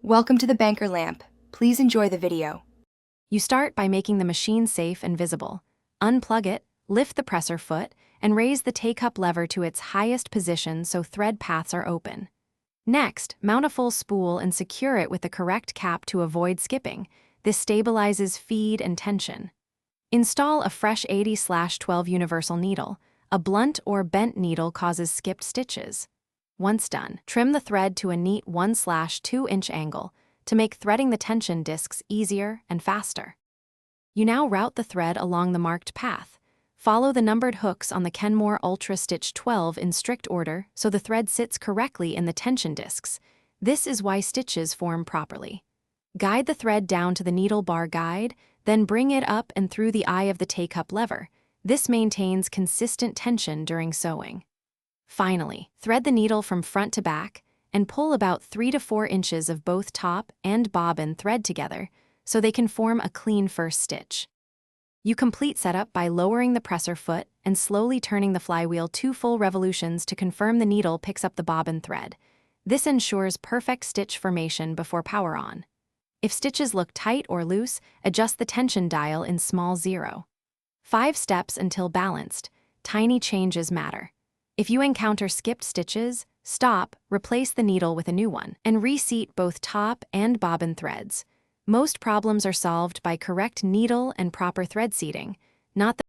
Welcome to the banker lamp. Please enjoy the video. You start by making the machine safe and visible. Unplug it, lift the presser foot, and raise the take-up lever to its highest position so thread paths are open. Next, mount a full spool and secure it with the correct cap to avoid skipping. This stabilizes feed and tension. Install a fresh 80/12 universal needle. A blunt or bent needle causes skipped stitches. Once done, trim the thread to a neat 1/2-inch angle to make threading the tension discs easier and faster. You now route the thread along the marked path. Follow the numbered hooks on the Kenmore Ultra Stitch 12 in strict order so the thread sits correctly in the tension discs. This is why stitches form properly. Guide the thread down to the needle bar guide, then bring it up and through the eye of the take-up lever. This maintains consistent tension during sewing. Finally, thread the needle from front to back and pull about 3 to 4 inches of both top and bobbin thread together so they can form a clean first stitch. You complete setup by lowering the presser foot and slowly turning the flywheel 2 full revolutions to confirm the needle picks up the bobbin thread. This ensures perfect stitch formation before power on. If stitches look tight or loose, adjust the tension dial in small 0. 5 steps until balanced. Tiny changes matter. If you encounter skipped stitches, stop, replace the needle with a new one, and reseat both top and bobbin threads. Most problems are solved by correct needle and proper thread seating, not the...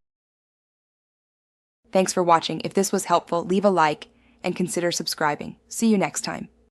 Thanks for watching. If this was helpful, leave a like and consider subscribing. See you next time.